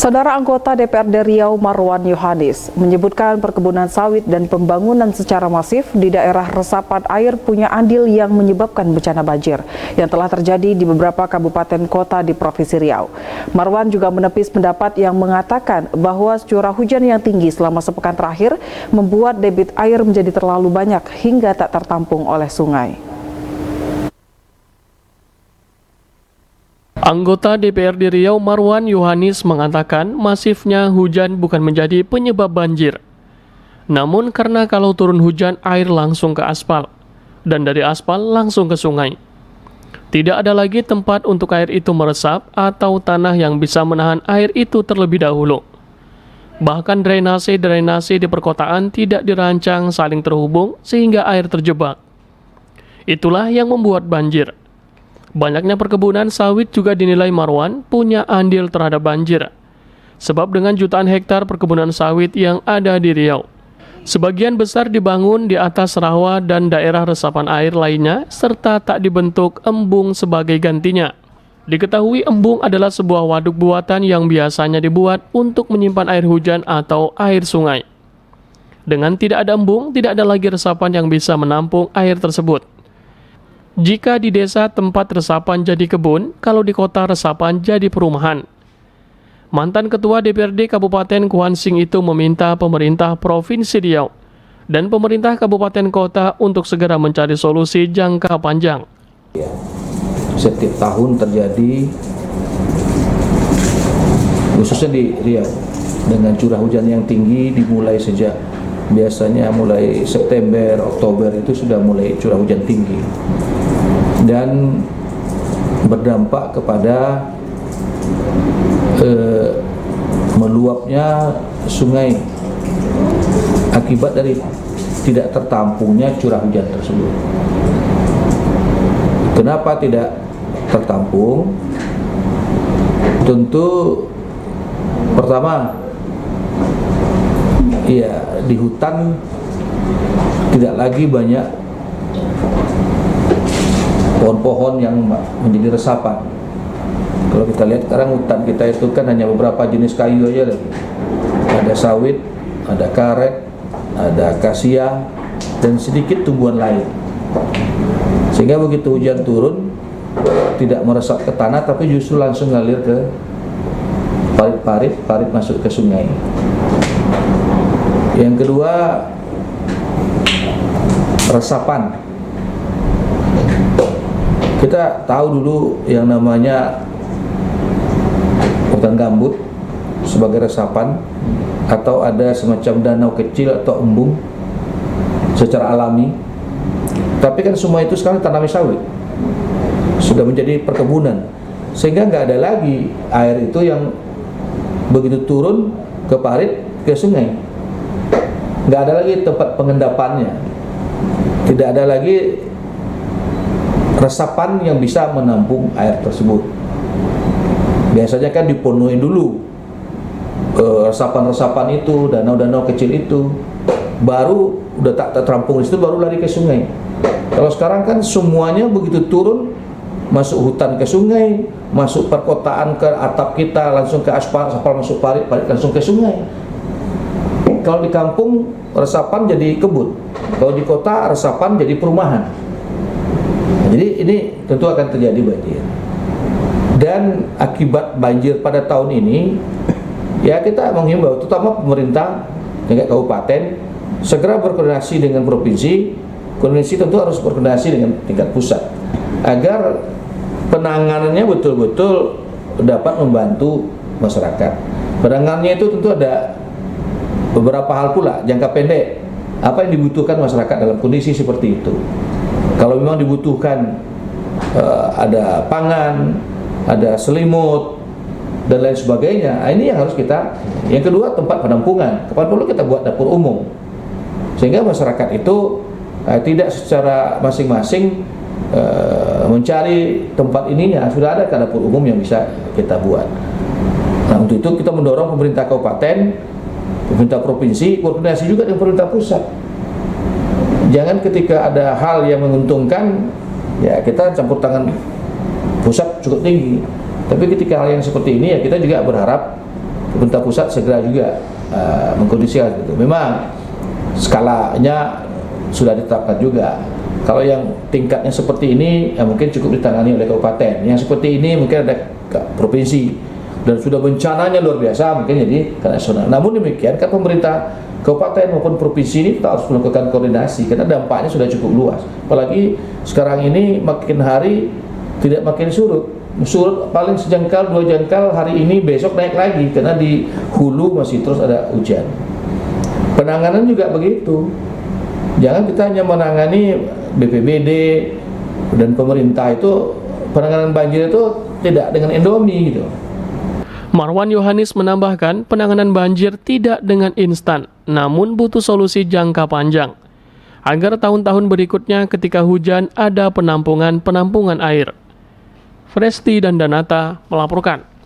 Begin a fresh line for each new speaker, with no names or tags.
Saudara anggota DPRD Riau Marwan Yohanis menyebutkan perkebunan sawit dan pembangunan secara masif di daerah resapan air punya andil yang menyebabkan bencana banjir yang telah terjadi di beberapa kabupaten kota di Provinsi Riau. Marwan juga menepis pendapat yang mengatakan bahwa curah hujan yang tinggi selama sepekan terakhir membuat debit air menjadi terlalu banyak hingga tak tertampung oleh sungai.
Anggota DPRD Riau Marwan Yohanis mengatakan masifnya hujan bukan menjadi penyebab banjir. Namun karena kalau turun hujan air langsung ke aspal, dan dari aspal langsung ke sungai. Tidak ada lagi tempat untuk air itu meresap atau tanah yang bisa menahan air itu terlebih dahulu. Bahkan drainase di perkotaan tidak dirancang saling terhubung sehingga air terjebak. Itulah yang membuat banjir. Banyaknya perkebunan sawit juga dinilai Marwan punya andil terhadap banjir. Sebab dengan jutaan hektar perkebunan sawit yang ada di Riau, sebagian besar dibangun di atas rawa dan daerah resapan air lainnya serta tak dibentuk embung sebagai gantinya. Diketahui embung adalah sebuah waduk buatan yang biasanya dibuat untuk menyimpan air hujan atau air sungai. Dengan tidak ada embung, tidak ada lagi resapan yang bisa menampung air tersebut. Jika di desa tempat resapan jadi kebun, kalau di kota resapan jadi perumahan. Mantan Ketua DPRD Kabupaten Kuansing itu meminta pemerintah Provinsi Riau dan pemerintah kabupaten kota untuk segera mencari solusi jangka panjang.
Setiap tahun terjadi, khususnya di Riau, dengan curah hujan yang tinggi dimulai sejak biasanya mulai September, Oktober itu sudah mulai curah hujan tinggi. Dan berdampak kepada meluapnya sungai akibat dari tidak tertampungnya curah hujan tersebut. Kenapa tidak tertampung? Tentu pertama, ya di hutan tidak lagi banyak pohon-pohon yang menjadi resapan. Kalau kita lihat sekarang hutan kita itu kan hanya beberapa jenis kayu aja lagi. Ada sawit, ada karet, ada akasia, dan sedikit tumbuhan lain. Sehingga begitu hujan turun, tidak meresap ke tanah, tapi justru langsung ngalir ke parit masuk ke sungai. Yang kedua, resapan. Kita tahu dulu yang namanya hutan gambut sebagai resapan, atau ada semacam danau kecil atau embung secara alami. Tapi kan semua itu sekarang tanami sawit, sudah menjadi perkebunan, sehingga nggak ada lagi air itu yang begitu turun ke parit, ke sungai. Nggak ada lagi tempat pengendapannya, tidak ada lagi resapan yang bisa menampung air tersebut. Biasanya kan dipenuhi dulu resapan-resapan itu, danau-danau kecil itu, baru udah tak terampung di situ, baru lari ke sungai. Kalau sekarang kan semuanya begitu turun, masuk hutan ke sungai, masuk perkotaan ke atap kita, langsung ke aspal masuk parit langsung ke sungai. Kalau di kampung resapan jadi kebun, kalau di kota resapan jadi perumahan. Jadi ini tentu akan terjadi banjir. Dan akibat banjir pada tahun ini, ya kita menghimbau terutama pemerintah tingkat kabupaten segera berkoordinasi dengan provinsi. Koordinasi tentu harus berkoordinasi dengan tingkat pusat agar penanganannya betul-betul dapat membantu masyarakat. Penanganannya itu tentu ada beberapa hal pula, jangka pendek. Apa yang dibutuhkan masyarakat dalam kondisi seperti itu? Kalau memang dibutuhkan ada pangan, ada selimut, dan lain sebagainya, ini yang harus kita. Yang kedua, tempat penampungan. Kapan perlu kita buat dapur umum, sehingga masyarakat itu tidak secara masing-masing mencari tempat ininya. Sudah ada kan dapur umum yang bisa kita buat. Nah, untuk itu kita mendorong pemerintah kabupaten, pemerintah provinsi, koordinasi juga dengan pemerintah pusat. Jangan ketika ada hal yang menguntungkan, ya kita campur tangan pusat cukup tinggi. Tapi ketika hal yang seperti ini, ya kita juga berharap pemerintah pusat segera juga mengkondisikan gitu. Memang skalanya sudah ditetapkan juga. Kalau yang tingkatnya seperti ini ya mungkin cukup ditangani oleh kabupaten. Yang seperti ini mungkin ada provinsi dan sudah bencananya luar biasa mungkin jadi ke nasional. Namun demikian kan pemerintah kabupaten maupun provinsi ini kita harus melakukan koordinasi karena dampaknya sudah cukup luas. Apalagi sekarang ini makin hari tidak makin surut. Surut paling sejengkal, 2 jengkal hari ini, besok naik lagi karena di hulu masih terus ada hujan. Penanganan juga begitu. Jangan kita hanya menangani BPBD dan pemerintah itu, penanganan banjir itu tidak dengan Indomie gitu.
Marwan Yohanis menambahkan penanganan banjir tidak dengan instan, namun butuh solusi jangka panjang. Agar tahun-tahun berikutnya ketika hujan ada penampungan air. Fresti dan Danata melaporkan.